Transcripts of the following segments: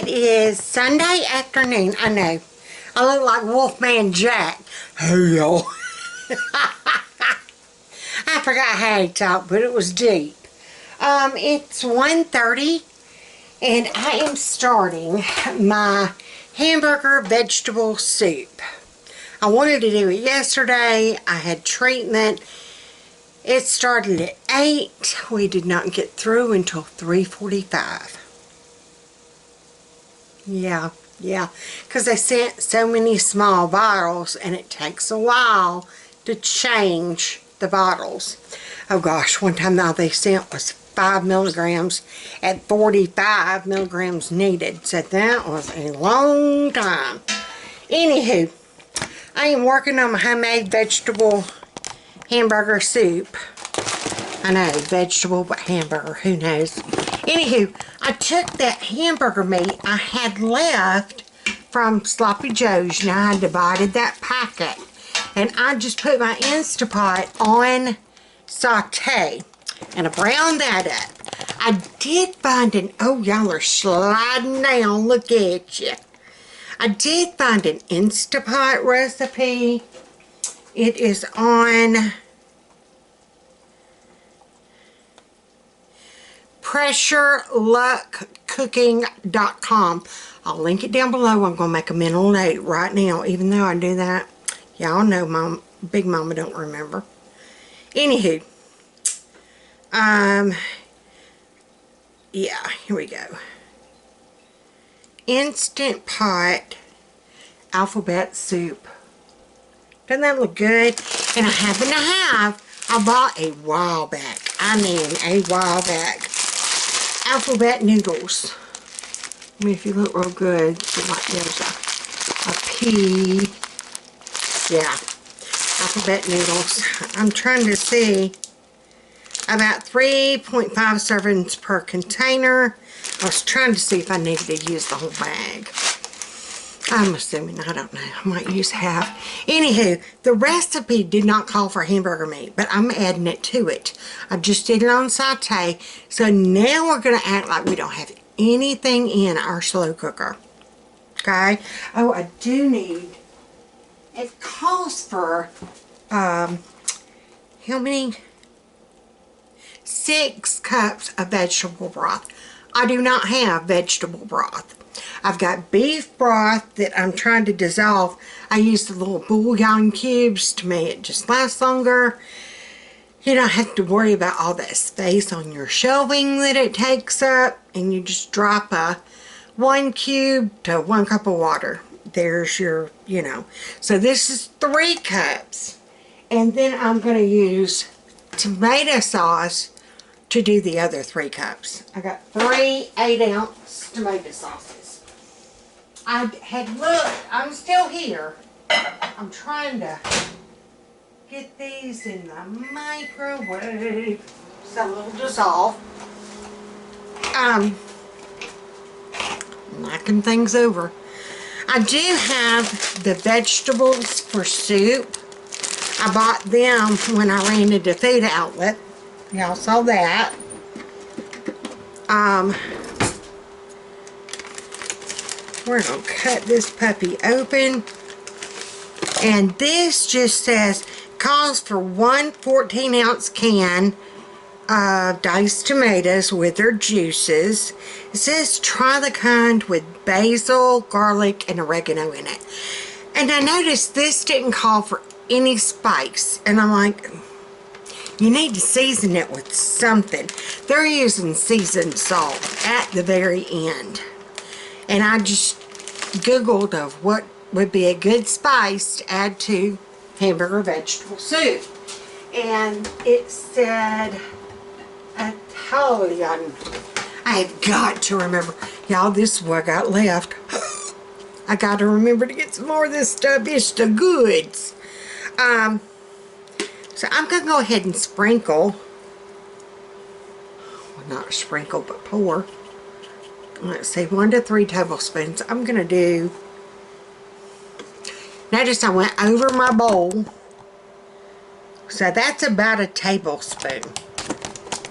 It is Sunday afternoon. I know. I look like Wolfman Jack. Hey, y'all. I forgot how he talked, but it was deep. It's 1:30, and I am starting my hamburger vegetable soup. I wanted to do it yesterday. I had treatment. It started at 8. We did not get through until 3:45. Yeah, because they sent so many small bottles, and it takes a while to change the bottles. Oh gosh, one time all they sent was 5 milligrams at 45 milligrams needed. So that was a long time. Anywho, I am working on my homemade vegetable hamburger soup. I know, vegetable, but hamburger, who knows. Anywho, I took that hamburger meat I had left from Sloppy Joe's. Now, I divided that packet, and I just put my Instapot on saute, and I browned that up. I did find an, oh, y'all are sliding down, look at you. I did find an Instapot recipe. It is on pressureluckcooking.com. I'll link it down below. I'm going to make a mental note right now, even though I do that. Y'all know Big Mama don't remember. Anywho, yeah, here we go. Instant Pot alphabet soup. Doesn't that look good? And I happen to have, I bought a while back. I mean, a while back. Alphabet noodles. I mean, if you look real good, it's like there's a P. Yeah. Alphabet noodles. I'm trying to see. About 3.5 servings per container. I was trying to see if I needed to use the whole bag. I'm assuming, I don't know, I might use half. Anywho, the recipe did not call for hamburger meat, but I'm adding it to it. I just did it on saute, so now we're going to act like we don't have anything in our slow cooker. Okay? Oh, I do need, it calls for, how many? 6 cups of vegetable broth. I do not have vegetable broth. I've got beef broth that I'm trying to dissolve. I use the little bouillon cubes to make it just last longer. You don't have to worry about all that space on your shelving that it takes up. And you just drop 1 cube to 1 cup of water. There's your, you know. So this is 3 cups. And then I'm going to use tomato sauce to do the other 3 cups. I got 3 8-ounce tomato sauces. I had looked, I'm still here. I'm trying to get these in the microwave so it'll dissolve. Knocking things over. I do have the vegetables for soup. I bought them when I ran into Food Outlet. Y'all saw that. We're going to cut this puppy open. And this just says, calls for 1 14-ounce can of diced tomatoes with their juices. It says, try the kind with basil, garlic, and oregano in it. And I noticed this didn't call for any spice. And I'm like, you need to season it with something. They're using seasoned salt at the very end. And I just Googled of what would be a good spice to add to hamburger vegetable soup. And it said Italian. I have got to remember. Y'all, this is what I got left. I got to remember to get some more of this stuff. It's the goods. So I'm going to go ahead and sprinkle. Well, not sprinkle, but pour. Let's see, 1 to 3 tablespoons. I'm going to do, notice I went over my bowl. So that's about a tablespoon.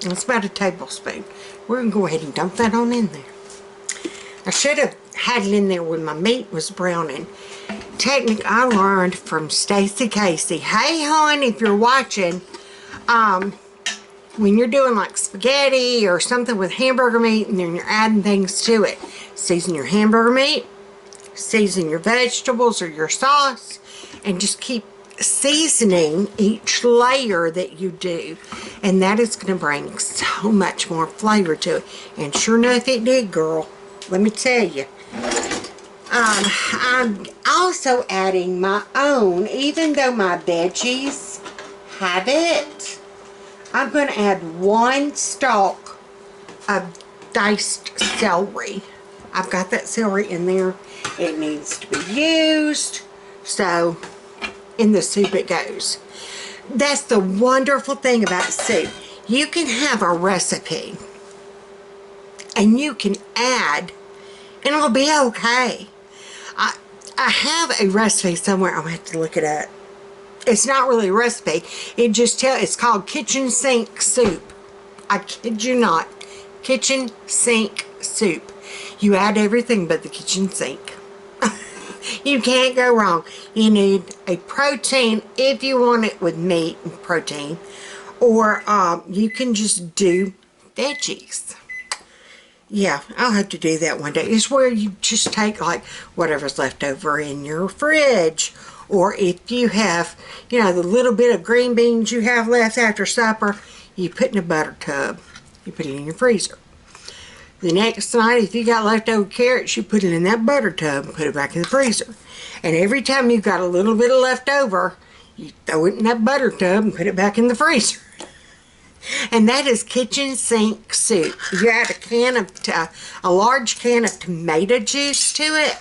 That's about a tablespoon. We're going to go ahead and dump that on in there. I should have had it in there when my meat was browning. Technique I learned from Stacy Casey. Hey hon, if you're watching, when you're doing like spaghetti or something with hamburger meat and then you're adding things to it, season your hamburger meat, season your vegetables or your sauce, and just keep seasoning each layer that you do, and that is going to bring so much more flavor to it. And sure enough, it did, girl. Let me tell you. I'm also adding my own, even though my veggies have it, I'm going to add 1 stalk of diced celery. I've got that celery in there. It needs to be used, so in the soup it goes. That's the wonderful thing about soup. You can have a recipe and you can add and it'll be okay. I have a recipe somewhere. I'm going to have to look it up. It's not really a recipe. It's called kitchen sink soup. I kid you not. Kitchen sink soup. You add everything but the kitchen sink. You can't go wrong. You need a protein if you want it with meat and protein. Or you can just do veggies. Yeah, I'll have to do that one day. It's where you just take like whatever's left over in your fridge. Or if you have, you know, the little bit of green beans you have left after supper, you put in a butter tub. You put it in your freezer. The next night, if you got leftover carrots, you put it in that butter tub and put it back in the freezer. And every time you've got a little bit of left over, you throw it in that butter tub and put it back in the freezer. And that is kitchen sink soup. You add a large can of tomato juice to it.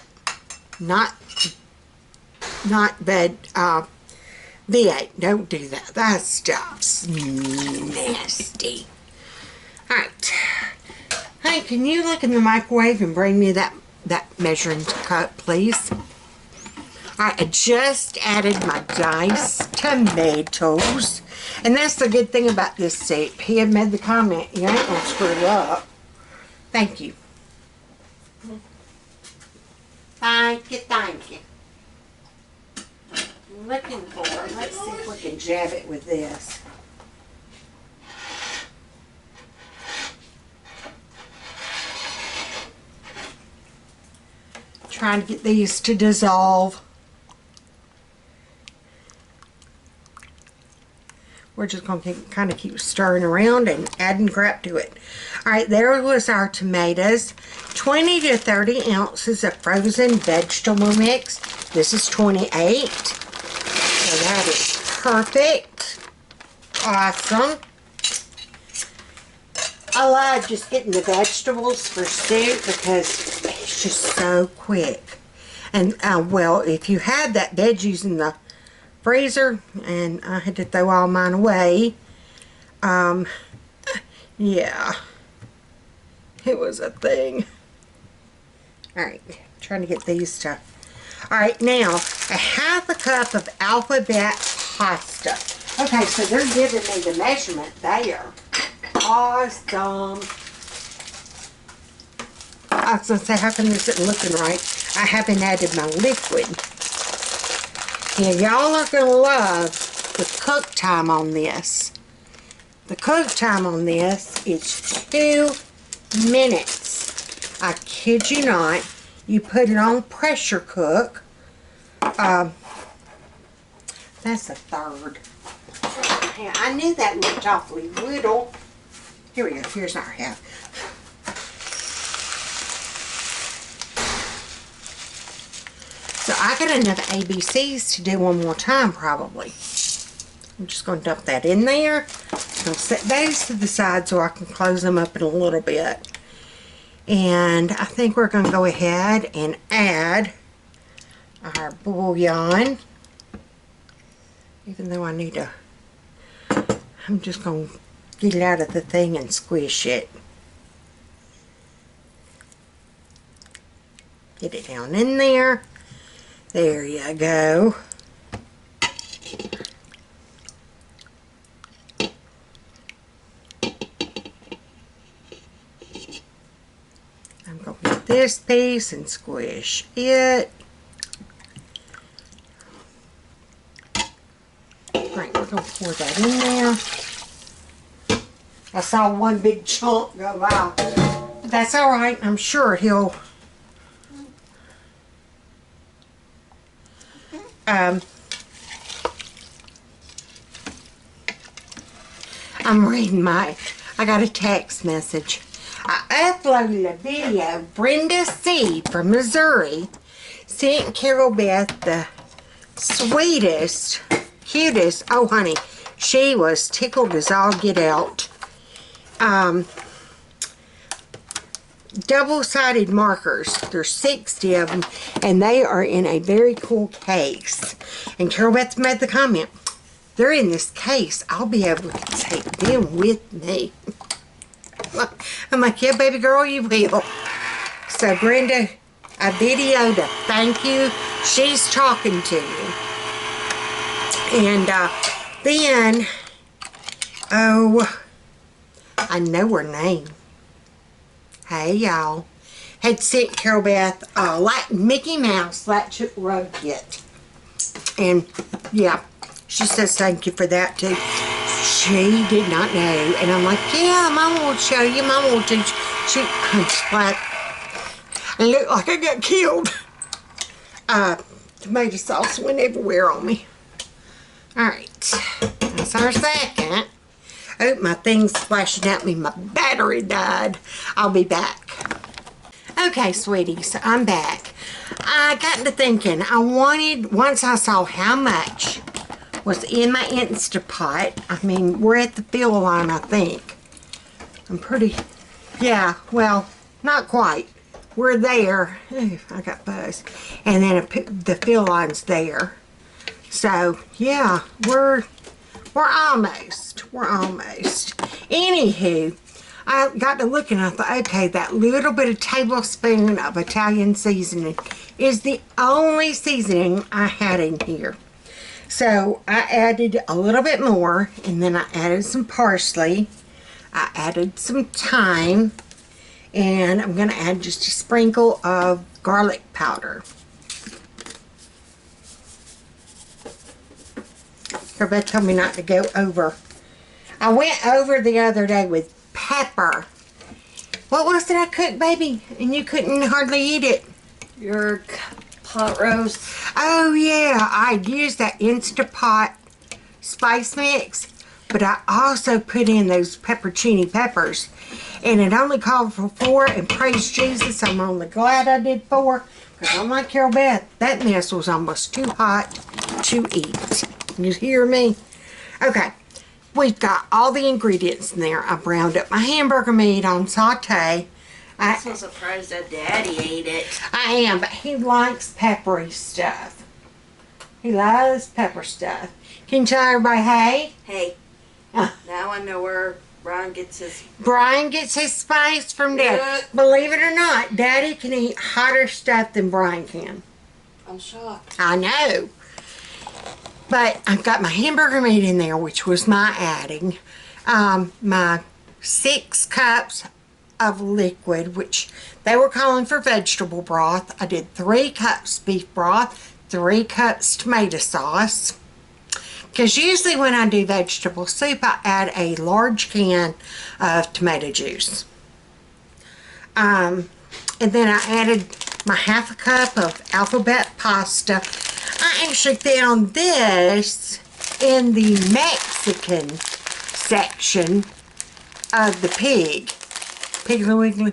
Not bad. V8. Don't do that. That stuff's nasty. Alright. Hey, can you look in the microwave and bring me that measuring cup, please? Alright, I just added my diced tomatoes. And that's the good thing about this soup. He had made the comment, you ain't gonna screw it up. Thank you. Thank you, thank you. I'm looking for it. Let's see if we can jab it with this. Trying to get these to dissolve. We're just going to kind of keep stirring around and adding crap to it. Alright, there was our tomatoes. 20 to 30 ounces of frozen vegetable mix. This is 28. So that is perfect. Awesome. I love just getting the vegetables for soup because it's just so quick. And, well, if you had that veggies in the freezer, and I had to throw all mine away, yeah, it was a thing. Alright, trying to get these to, alright, now, a half a cup of alphabet pasta. Okay, so they're giving me the measurement there. Awesome. I was going to say, how come this isn't looking right? I haven't added my liquid. Yeah, y'all are going to love the cook time on this. The cook time on this is 2 minutes. I kid you not. You put it on pressure cook. That's a third. Yeah, I knew that looked awfully little. Here we go. Here's our half. So I got enough ABCs to do one more time probably. I'm just going to dump that in there. I'm going to set those to the side so I can close them up in a little bit. And I think we're going to go ahead and add our bouillon. Even though I need to, I'm just going to get it out of the thing and squish it. Get it down in there. There you go. I'm going to this piece and squish it. Right, we're going to pour that in there. I saw one big chunk go out. But that's alright. I'm sure he'll... I'm reading I got a text message. I uploaded a video. Brenda C. from Missouri sent Carol Beth the sweetest, cutest, oh honey, she was tickled as all get out. Double-sided markers. There's 60 of them, and they are in a very cool case. And Carol Beth made the comment, they're in this case. I'll be able to take them with me. I'm like, yeah, baby girl, you will. So, Brenda, I videoed a thank you. She's talking to you. And then, oh, I know her name. Hey, y'all. Had sent Carol Beth like Mickey Mouse Latchet Road Kit. And, yeah, she says thank you for that, too. She did not know. And I'm like, yeah, Mama will show you. Mama will teach. I'm just like, I look like I got killed. Tomato sauce went everywhere on me. Alright. That's our second. Oh, my thing's flashing at me. My battery died. I'll be back. Okay, sweeties, I'm back. I got to thinking, once I saw how much was in my Instapot, I mean, we're at the fill line, I think. I'm pretty, yeah, well, not quite. We're there. Ooh, I got buzzed. And then the fill line's there. So, yeah, we're almost. We're almost. Anywho, I got to looking and I thought, okay, that little bit of tablespoon of Italian seasoning is the only seasoning I had in here. So I added a little bit more, and then I added some parsley. I added some thyme, and I'm going to add just a sprinkle of garlic powder. Everybody told me not to go over. I went over the other day with pepper. What was it I cooked, baby? And you couldn't hardly eat it. Your pot roast. Oh yeah, I used that Instapot spice mix, but I also put in those pepperoncini peppers, and it only called for 4, and praise Jesus, I'm only glad I did 4, because I'm like Carol Beth, that mess was almost too hot to eat. You hear me? Okay, we've got all the ingredients in there. I browned up my hamburger meat on saute. I'm so surprised that Daddy ate it. I am, but he likes peppery stuff. He loves pepper stuff. Can you tell everybody, hey? Hey, now I know where Brian gets his spice from Dad. Believe it or not, Daddy can eat hotter stuff than Brian can. I'm shocked. I know. But I've got my hamburger meat in there, which was my adding. My 6 cups of liquid, which they were calling for vegetable broth. I did 3 cups beef broth, 3 cups tomato sauce. Because usually when I do vegetable soup, I add a large can of tomato juice. And then I added my 1/2 cup of alphabet pasta. I actually found this in the Mexican section of the Piggly Wiggly.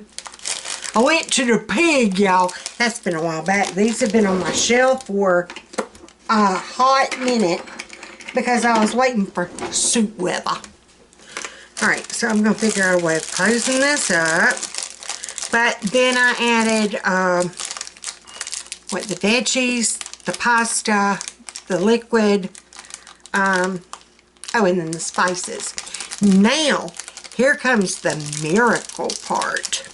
I went to the pig, y'all. That's been a while back. These have been on my shelf for a hot minute because I was waiting for soup weather. Alright, so I'm going to figure out a way of closing this up. But then I added the veggies, the pasta, the liquid, and then the spices. Now, here comes the miracle part.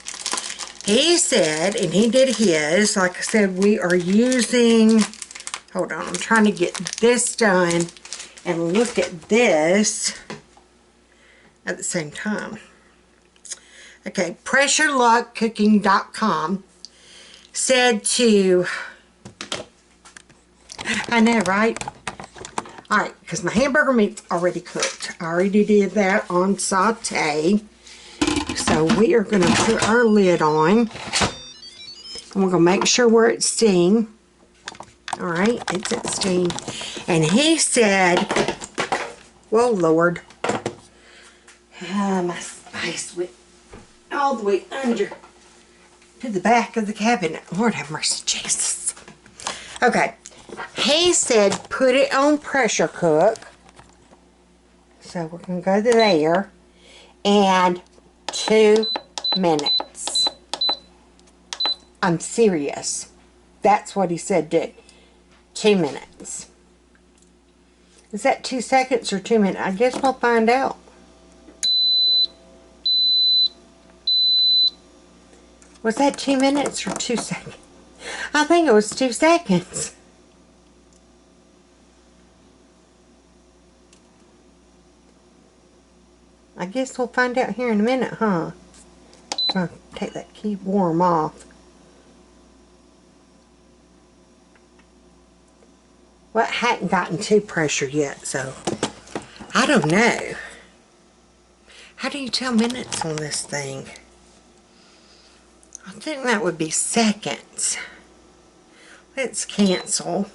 He said, and he did his, like I said, we are using, hold on, I'm trying to get this done and look at this at the same time. Okay, PressureLuckCooking.com. said to, I know, right? Alright, because my hamburger meat's already cooked. I already did that on saute. So we are going to put our lid on. And we're going to make sure we're at steam. Alright, it's at steam. And he said, whoa, Lord. My spice went all the way under to the back of the cabinet. Lord have mercy, Jesus. Okay. He said put it on pressure cook. So we're going to go to there. And 2 minutes. I'm serious. That's what he said do. 2 minutes. Is that 2 seconds or 2 minutes? I guess we'll find out. Was that 2 minutes or 2 seconds? I think it was 2 seconds. I guess we'll find out here in a minute, huh? I'm going to take that keep warm off. Well, it hadn't gotten to pressure yet, so I don't know. How do you tell minutes on this thing? I think that would be seconds. Let's cancel.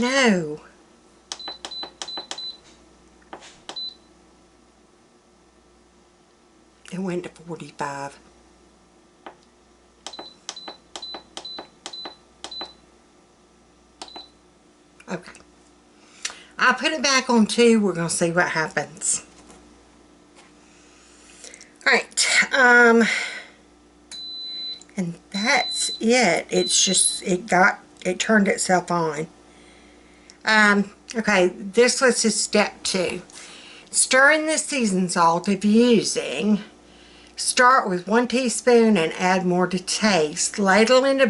No. It went to 45. Okay. I'll put it back on 2. We're going to see what happens. Alright. And that's it. It's just, it turned itself on. Okay, this was just step 2. Stir in the seasoned salt if using. Start with 1 teaspoon and add more to taste. Ladle into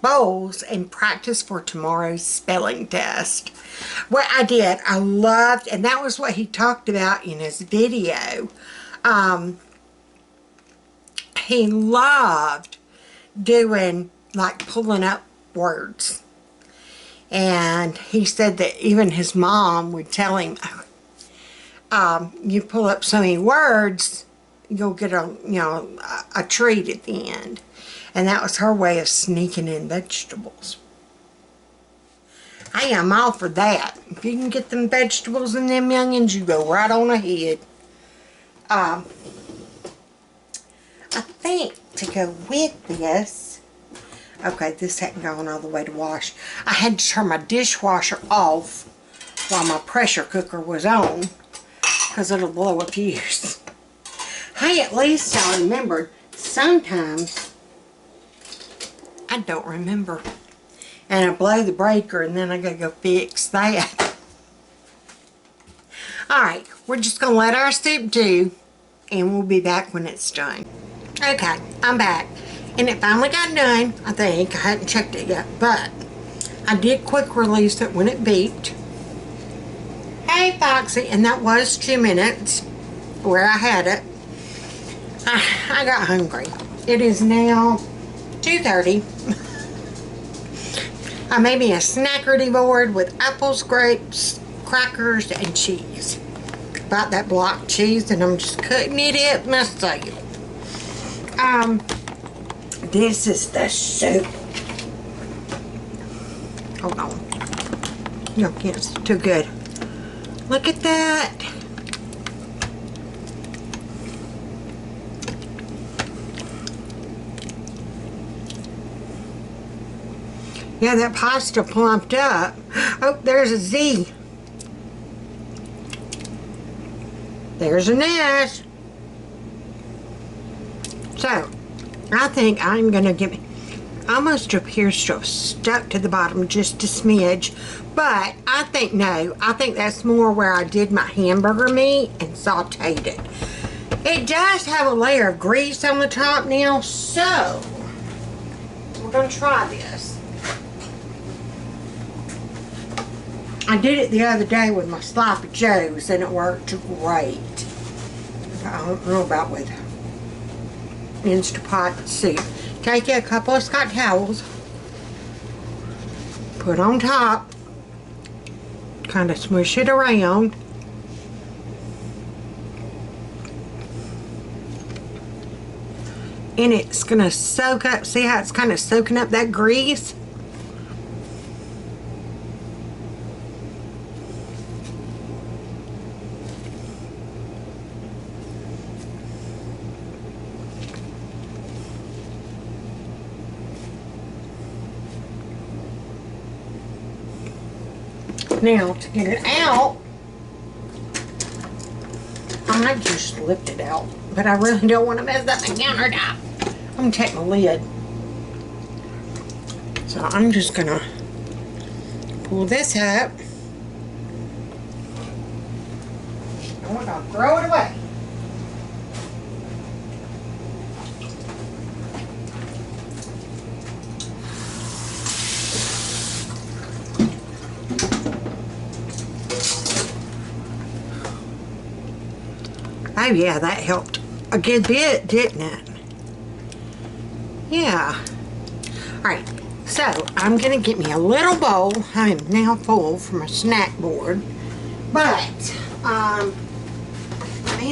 bowls and practice for tomorrow's spelling test. What I did, I loved, and that was what he talked about in his video. He loved doing, like, pulling up words. And he said that even his mom would tell him, you pull up so many words, you'll get a treat at the end. And that was her way of sneaking in vegetables. Hey, I'm all for that. If you can get them vegetables and them youngins, you go right on ahead. I think to go with this, okay, this hadn't gone all the way to wash. I had to turn my dishwasher off while my pressure cooker was on because it'll blow a fuse. Hey, at least I remembered. Sometimes I don't remember. And I blow the breaker and then I gotta go fix that. Alright, we're just gonna let our soup do and we'll be back when it's done. Okay, I'm back. And it finally got done, I think. I hadn't checked it yet, but I did quick release it when it beeped. Hey, Foxy, and that was 2 minutes where I had it. I got hungry. It is now 2:30. I made me a snackerty board with apples, grapes, crackers, and cheese. Bought that block cheese and I'm just cutting it up myself. This is the soup. Hold on. No, it's too good. Look at that. Yeah, that pasta plumped up. Oh, there's a Z. There's an S. So, I think I'm going to give it, almost appears to have stuck to the bottom just a smidge. But, I think, no, I think that's more where I did my hamburger meat and sauteed it. It does have a layer of grease on the top now, so we're going to try this. I did it the other day with my sloppy joes and it worked great. I don't know about with Instapot soup. Take a couple of Scott towels, put on top, kind of smush it around. And it's going to soak up, see how it's kind of soaking up that grease? Now, to get it out, I might just lift it out, but I really don't want to mess up my countertop. I'm going to take my lid. So I'm just going to pull this up. And we're going to throw it away. Oh yeah, that helped a good bit, didn't it? Yeah. Alright, so I'm going to get me a little bowl. I am now full from a snack board. But, man,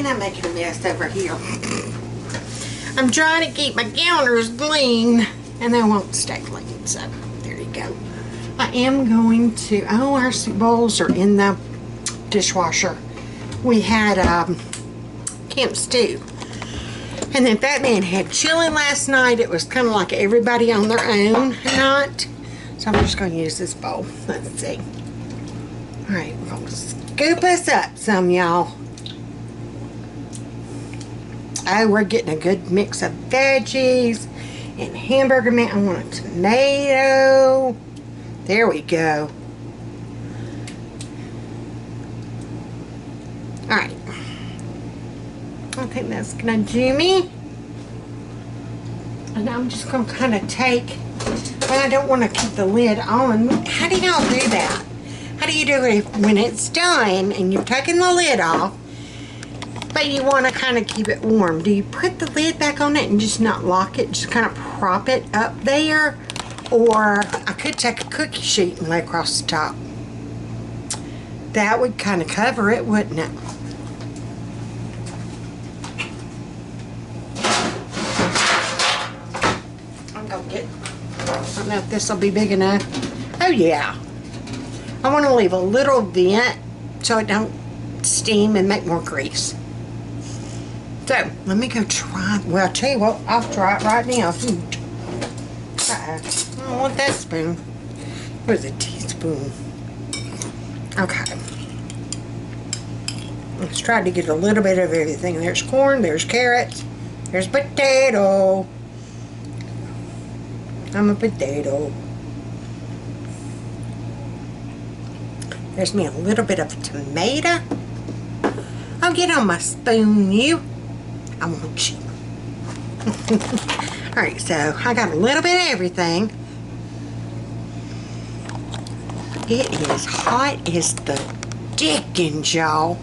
I'm making a mess over here. I'm trying to keep my counters clean, and they won't stay clean, so there you go. I am going to, oh, our soup bowls are in the dishwasher. We had, camp stew. And then FATMAN had chili last night. It was kind of like everybody on their own night. So I'm just going to use this bowl. Let's see. Alright, we're going to scoop us up some, y'all. Oh, we're getting a good mix of veggies and hamburger meat. I want a tomato. There we go. Alright. I think that's going to do me. And I'm just going to kind of take, well, I don't want to keep the lid on. How do y'all do that? How do you do it when it's done and you've taken the lid off, but you want to kind of keep it warm? Do you put the lid back on it and just not lock it, just kind of prop it up there? Or I could take a cookie sheet and lay across the top. That would kind of cover it, wouldn't it? I don't know if this will be big enough. Oh yeah. I want to leave a little vent so it don't steam and make more grease. So, let me go try. Well, I'll tell you what, I'll try it right now. I don't want that spoon. Where's a teaspoon? Okay. Let's try to get a little bit of everything. There's corn, there's carrots, there's potato. I'm a potato. There's me a little bit of tomato. I'll get on my spoon, you. I want you. Alright, so I got a little bit of everything. It is hot as the dickens, y'all.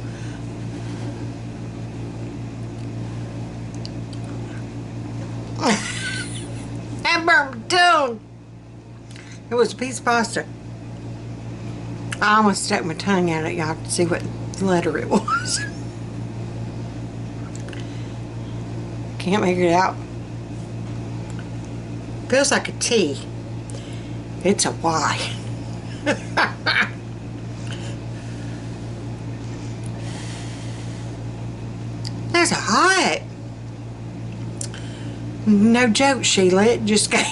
I burned my tongue. It was a piece of pasta. I almost stuck my tongue out at y'all to see what letter it was. Can't make it out. Feels like a T. It's a Y. That's hot. No joke, Sheila. It just got...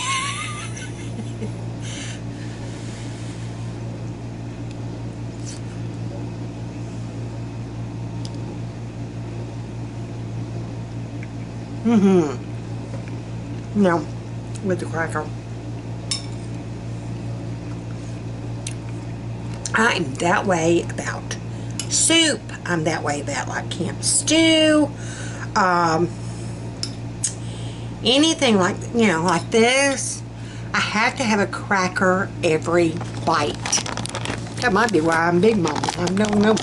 No, with the cracker. I'm that way about soup. I'm that way about like camp stew. Anything like, you know, like this. I have to have a cracker every bite. That might be why I'm Big Mama. I don't know.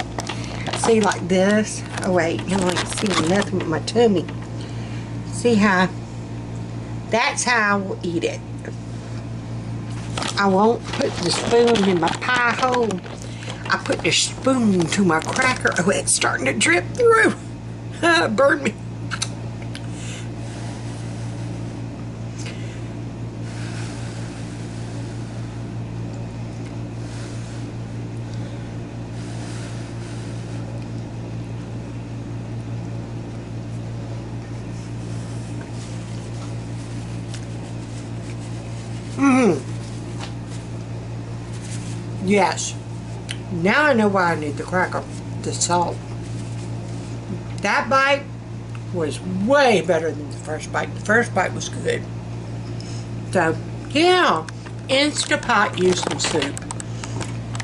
See, like this. Oh wait, you know, I ain't seeing nothing with my tummy. See how? That's how I will eat it. I won't put the spoon in my pie hole. I put the spoon to my cracker. Oh, it's starting to drip through. Burn me. Yes. Now I know why I need the cracker. The salt. That bite was way better than the first bite. The first bite was good. So, yeah. Instapot using soup.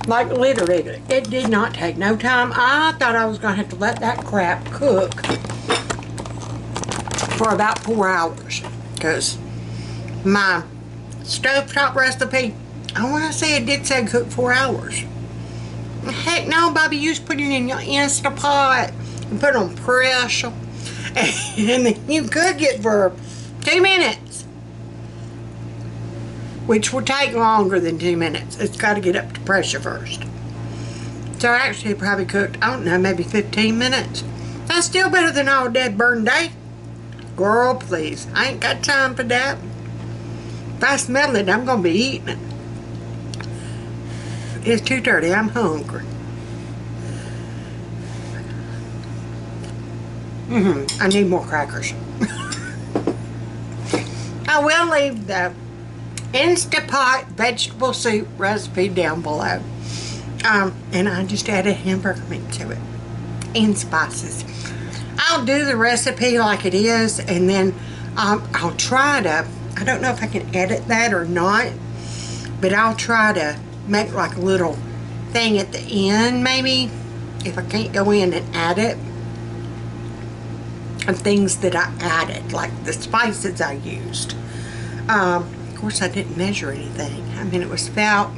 Like literally, it did not take no time. I thought I was going to have to let that crap cook for about 4 hours. Because my stovetop recipe, I want to say it did say cook 4 hours. Heck no, Bobby, you just put it in your Instapot and put it on pressure. And then you cook it for 2 minutes. Which will take longer than 2 minutes. It's got to get up to pressure first. So actually it probably cooked, I don't know, maybe 15 minutes. That's still better than all dead burn day. Girl, please. I ain't got time for that. If I smell it, I'm going to be eating it. It's 2:30. I'm hungry. I need more crackers. I will leave the Instapot vegetable soup recipe down below. And I just added hamburger meat to it. And spices. I'll do the recipe like it is. And then I'll try to, I don't know if I can edit that or not. But I'll try to make like a little thing at the end, maybe, if I can't go in and add it, of things that I added, like the spices I used. Of course, I didn't measure anything. I mean, it was about,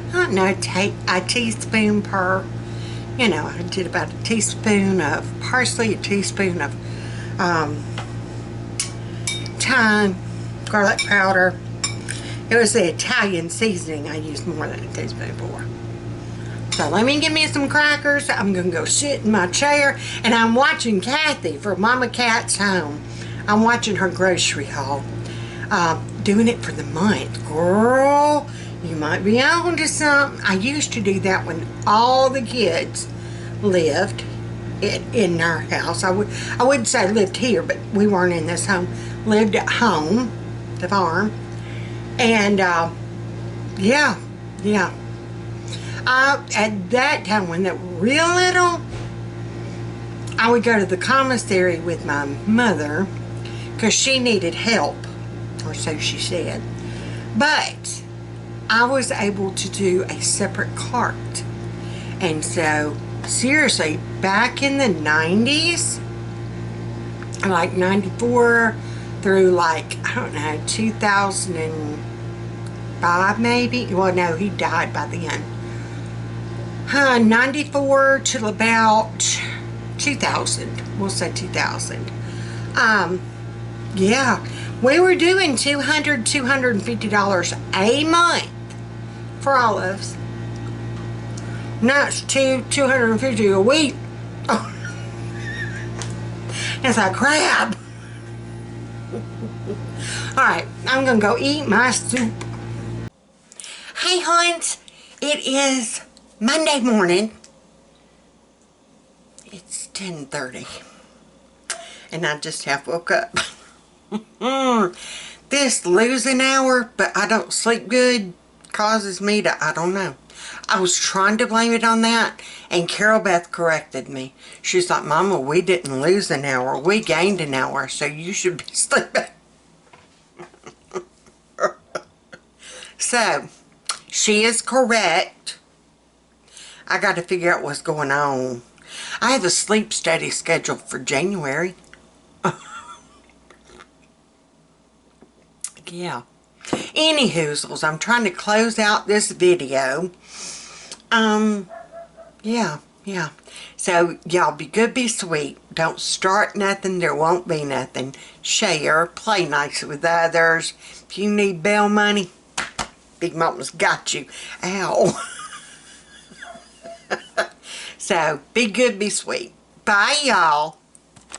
I don't know, take a teaspoon per, you know, I did about a teaspoon of parsley, a teaspoon of thyme, garlic powder. It was the Italian seasoning I used more than a teaspoon for. So let me give me some crackers. I'm going to go sit in my chair. And I'm watching Kathy for Mama Cat's Home. I'm watching her grocery haul. Doing it for the month. Girl, you might be on to something. I used to do that when all the kids lived in our house. I wouldn't say lived here, but we weren't in this home. Lived at home, the farm. And, yeah. At that time, when they were real little, I would go to the commissary with my mother because she needed help, or so she said. But I was able to do a separate cart. And so, seriously, back in the 90s, like 94 through like, I don't know, 2005 maybe? Well, no, he died by then. 94 till about 2000. We'll say 2000. Yeah, we were doing $200, $250 a month for olives. Now it's $250 a week. Oh. It's like crap. Alright, I'm gonna go eat my soup. Hey Hans, it is Monday morning. It's 10:30 and I just have woke up. This losing hour, but I don't sleep good, causes me to, I don't know. I was trying to blame it on that, and Carol Beth corrected me. She's like, Mama, we didn't lose an hour, we gained an hour, so you should be sleeping. So, she is correct. I got to figure out what's going on. I have a sleep study scheduled for January. Yeah. Any hoozles, I'm trying to close out this video. Yeah. So, y'all be good, be sweet. Don't start nothing, there won't be nothing. Share, play nice with others. If you need bail money, Big Mama's got you. Ow. So, be good, be sweet. Bye, y'all.